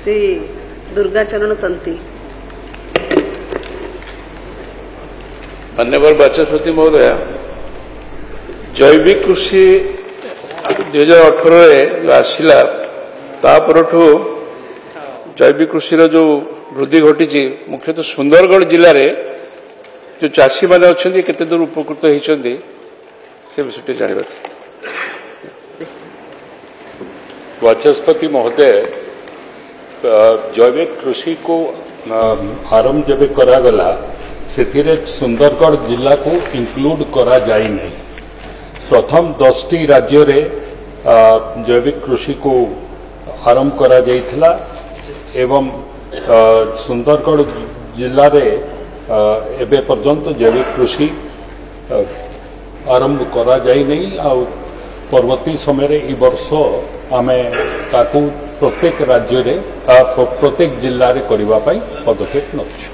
श्री दुर्गाचरण तंती। माननीय बाचस्पति महोदय, जैविक कृषि 2018 आसला तापरठू जैविक कृषि जो वृद्धि घटी मुख्यतः सुंदरगढ़ जिले में जो चाषी मैंने अच्छा केते दूर उपकृत होती से विषय जानवा। वाचस्पति महोदय, जैविक कृषि को आरंभ जब करागला से सुंदरगढ़ जिला को इंक्लूड करा जाई नहीं। प्रथम 10टी राज्य रे जैविक कृषि को आरंभ करा जाइथिला एवं सुंदरगढ़ जिला रे एबे पर्यंत जैविक कृषि आरंभ करा जाई नहीं। आ परवर्ती समय रे ई वर्ष आमे ताकू प्रत्येक राज्य रे प्रत्येक जिल्ला रे करिवा पई पदक्षेप नउछु।